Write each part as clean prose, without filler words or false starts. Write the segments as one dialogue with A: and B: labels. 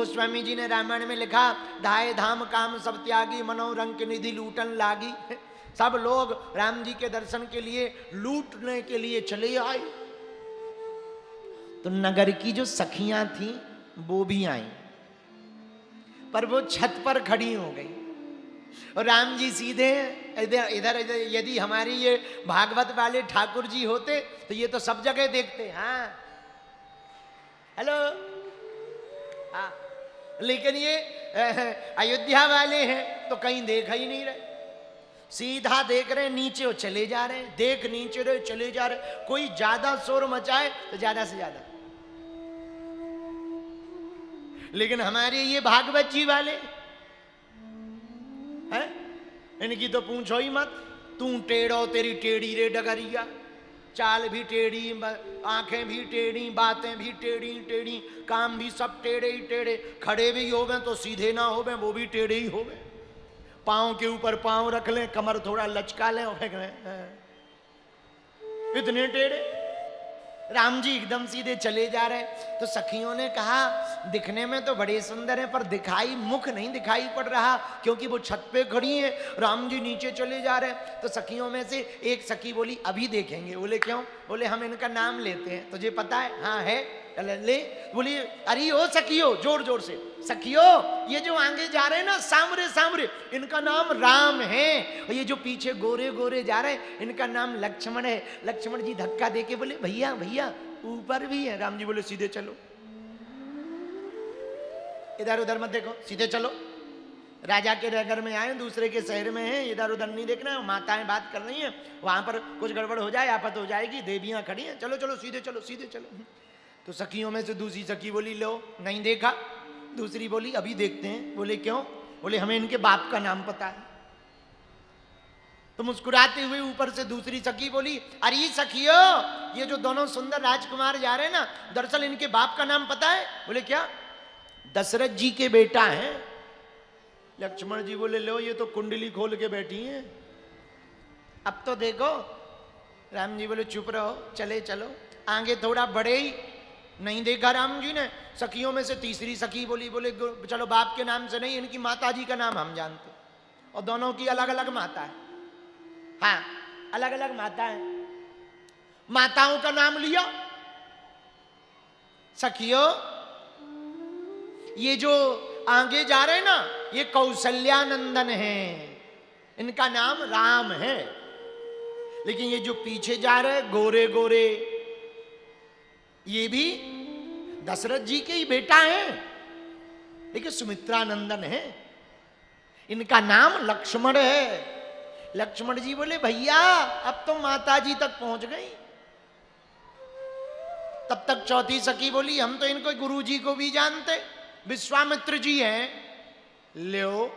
A: गोस्वामी जी ने रामायण में लिखा, धाये धाम काम सब त्यागी, मनोरंग निधि लूटन लागी। सब लोग राम जी के दर्शन के लिए लूटने के लिए चले आए। तो नगर की जो सखियां थी वो भी आई, पर वो छत पर खड़ी हो गई और राम जी सीधे इधर इधर यदि हमारी ये भागवत वाले ठाकुर जी होते तो ये तो सब जगह देखते। हाँ हेलो, हाँ, लेकिन ये अयोध्या वाले हैं तो कहीं देखा ही नहीं रहे, सीधा देख रहे नीचे और चले जा रहे, देख नीचे रहे चले जा रहे। कोई ज्यादा शोर मचाए तो ज्यादा से ज्यादा, लेकिन हमारे ये भागवत जी वाले हैं, इनकी तो पूछो ही मत। तू टेढ़ो तेरी टेढ़ी रे डगरिया, चाल भी टेढ़ी, आंखें भी टेढ़ी, बातें भी टेढ़ी टेढ़ी, काम भी सब टेढ़े ही टेढ़े, खड़े भी होवे तो सीधे ना होवे, वो भी टेढ़े ही होवे, पांव के ऊपर पांव रख लें, कमर थोड़ा लचका लें और फेंक लें, इतने टेढ़े। राम जी एकदम सीधे चले जा रहे। तो सखियों ने कहा दिखने में तो बड़े सुंदर है, पर दिखाई मुख नहीं दिखाई पड़ रहा, क्योंकि वो छत पे खड़ी है, राम जी नीचे चले जा रहे। तो सखियों में से एक सखी बोली अभी देखेंगे। बोले क्यों? बोले हम इनका नाम लेते हैं, तुझे पता है? हाँ है, ले। बोली अरे ओ सखियो, जोर जोर से, सखियो ये जो आगे जा रहे हैं ना सामरे सामरे, इनका नाम राम है, और ये जो पीछे गोरे गोरे जा रहे हैं इनका नाम लक्ष्मण है। लक्ष्मण जी धक्का देके बोले भैया भैया ऊपर भी है। राम जी बोले सीधे चलो, इधर उधर मत देखो, सीधे चलो। राजा के नगर में आए, दूसरे के शहर में हैं, इधर उधर नहीं देखना है। माताएं बात कर रही हैं, वहां पर कुछ गड़बड़ हो जाए, आफत हो जाएगी, देवियां खड़ी हैं, चलो चलो सीधे चलो सीधे चलो। तो सखियों में से दूसरी सखी बोली लो नहीं देखा। दूसरी बोली अभी देखते हैं। बोले क्यों? बोले हमें इनके बाप का नाम पता है। तो मुस्कुराते हुए ऊपर से दूसरी सखी बोली अरे सखियो ये जो दोनों सुंदर राजकुमार जा रहे हैं ना, दरअसल इनके बाप का नाम पता है? बोले क्या? दशरथ जी के बेटा हैं। लक्ष्मण जी बोले लो ये तो कुंडली खोल के बैठी हैं, अब तो देखो। राम जी बोले चुप रहो, चले चलो। आगे थोड़ा बढ़े ही, नहीं देखा राम जी ने। सखियों में से तीसरी सखी बोली बोले चलो बाप के नाम से नहीं, इनकी माता जी का नाम हम जानते, और दोनों की अलग अलग माता है। हाँ अलग अलग माता है। माताओं का नाम लिया। सखियों ये जो आगे जा रहे हैं ना ये कौशल्यानंदन है, इनका नाम राम है। लेकिन ये जो पीछे जा रहे हैं गोरे गोरे, ये भी दशरथ जी के ही बेटा हैं, लेकिन सुमित्रानंदन है, इनका नाम लक्ष्मण है। लक्ष्मण जी बोले भैया अब तो माता जी तक पहुंच गई। तब तक चौथी सखी बोली हम तो इनको गुरु जी को भी जानते, विश्वामित्र जी हैं। लो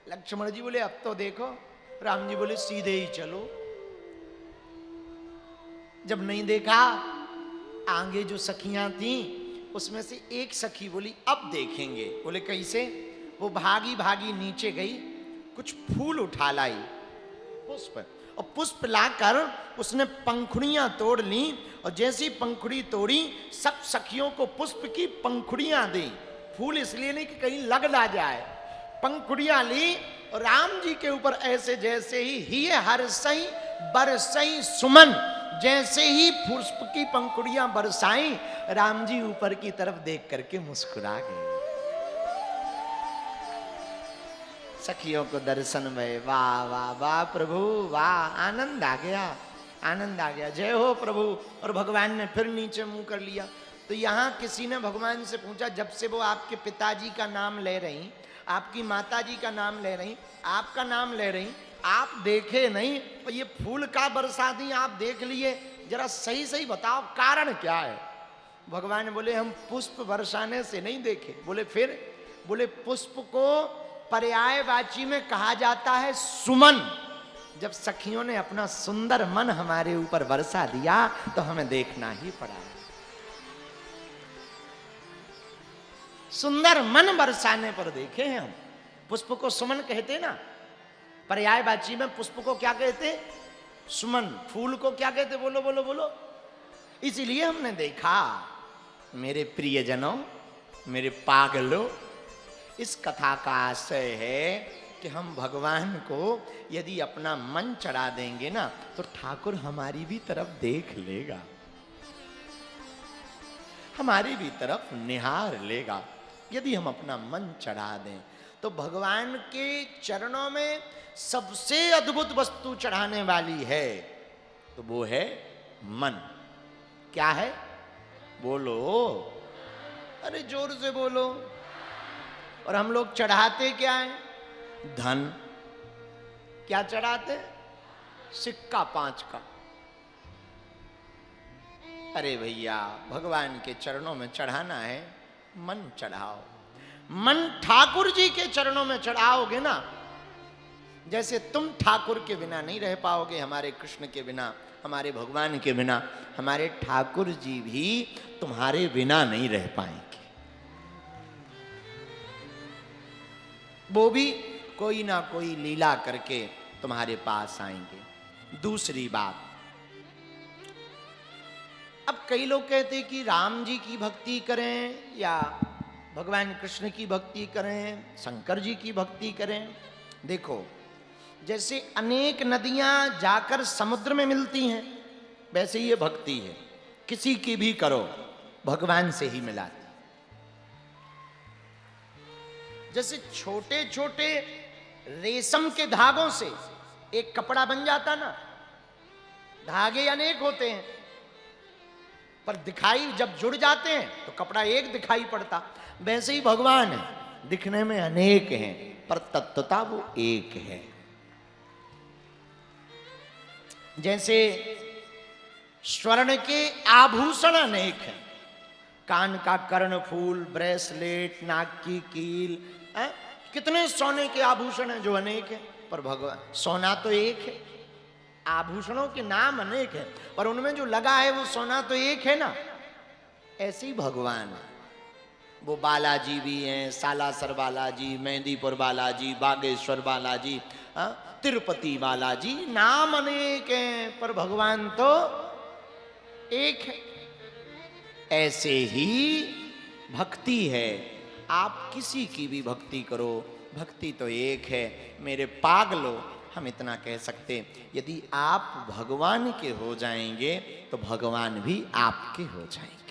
A: लक्ष्मण जी बोले अब तो देखो। राम जी बोले सीधे ही चलो। जब नहीं देखा, आगे जो सखियां थी उसमें से एक सखी बोली अब देखेंगे। बोले कैसे? वो भागी भागी नीचे गई, कुछ फूल उठा लाई, पुष्प, और पुष्प लाकर उसने पंखुड़ियां तोड़ ली, और जैसी पंखुड़ी तोड़ी सब सखियों को पुष्प की पंखुड़ियां दी। फूल इसलिए नहीं कि कहीं लग ना जाए, पंखुड़ियां ली और राम जी के ऊपर ऐसे जैसे ही हर सही बरसई सुमन, जैसे ही पुष्प की पंखुड़ियां बरसाई, राम जी ऊपर की तरफ देख करके मुस्कुरा गए। सखियों को दर्शन में वाह वाह वाह प्रभु वाह, आनंद आ गया, आनंद आ गया। जय हो प्रभु। और भगवान ने फिर नीचे मुंह कर लिया। तो यहाँ किसी ने भगवान से पूछा जब से वो आपके पिताजी का नाम ले रही, आपकी माताजी का नाम ले रही, आपका नाम ले रही, आप देखे नहीं, और ये फूल का बरसा दी आप देख लिए, जरा सही सही बताओ कारण क्या है? भगवान बोले हम पुष्प बरसाने से नहीं देखे। बोले फिर? बोले पुष्प को पर्यायवाची में कहा जाता है सुमन। जब सखियों ने अपना सुंदर मन हमारे ऊपर बरसा दिया तो हमें देखना ही पड़ा। सुंदर मन बरसाने पर देखे हैं हम। पुष्प को सुमन कहते ना, पर्यायवाची में पुष्प को क्या कहते? सुमन। फूल को क्या कहते? बोलो बोलो बोलो। इसीलिए हमने देखा। मेरे प्रियजनों मेरे पागलों, इस कथा का आशय है कि हम भगवान को यदि अपना मन चढ़ा देंगे ना तो ठाकुर हमारी भी तरफ देख लेगा, हमारी भी तरफ निहार लेगा। यदि हम अपना मन चढ़ा दें तो भगवान के चरणों में सबसे अद्भुत वस्तु चढ़ाने वाली है, तो वो है मन। क्या है? बोलो, अरे जोर से बोलो। और हम लोग चढ़ाते क्या है? धन। क्या चढ़ाते? सिक्का 5 का। अरे भैया, भगवान के चरणों में चढ़ाना है, मन चढ़ाओ। मन ठाकुर जी के चरणों में चढ़ाओगे ना, जैसे तुम ठाकुर के बिना नहीं रह पाओगे, हमारे कृष्ण के बिना, हमारे भगवान के बिना, हमारे ठाकुर जी भी तुम्हारे बिना नहीं रह पाएंगे। वो भी कोई ना कोई लीला करके तुम्हारे पास आएंगे। दूसरी बात, अब कई लोग कहते हैं कि राम जी की भक्ति करें या भगवान कृष्ण की भक्ति करें, शंकर जी की भक्ति करें। देखो, जैसे अनेक नदियां जाकर समुद्र में मिलती हैं, वैसे ये भक्ति है, किसी की भी करो भगवान से ही मिलाती। जैसे छोटे छोटे रेशम के धागों से एक कपड़ा बन जाता ना, धागे अनेक होते हैं पर दिखाई जब जुड़ जाते हैं तो कपड़ा एक दिखाई पड़ता। वैसे ही भगवान है, दिखने में अनेक हैं पर तत्वता वो एक है। जैसे स्वर्ण के आभूषण अनेक हैं, कान का कर्णफूल, ब्रेसलेट, नाक की कील, कितने सोने के आभूषण हैं जो अनेक हैं, पर भगवान सोना तो एक है। आभूषणों के नाम अनेक हैं पर उनमें जो लगा है वो सोना तो एक है ना। ऐसे ही भगवान है, वो बालाजी भी हैं, सालासर बालाजी, मेहंदीपुर बालाजी, बागेश्वर बालाजी, तिरुपति बालाजी, नाम अनेक हैं पर भगवान तो एक है। ऐसे ही भक्ति है, आप किसी की भी भक्ति करो, भक्ति तो एक है। मेरे पागलों, हम इतना कह सकते, यदि आप भगवान के हो जाएंगे तो भगवान भी आपके हो जाएंगे।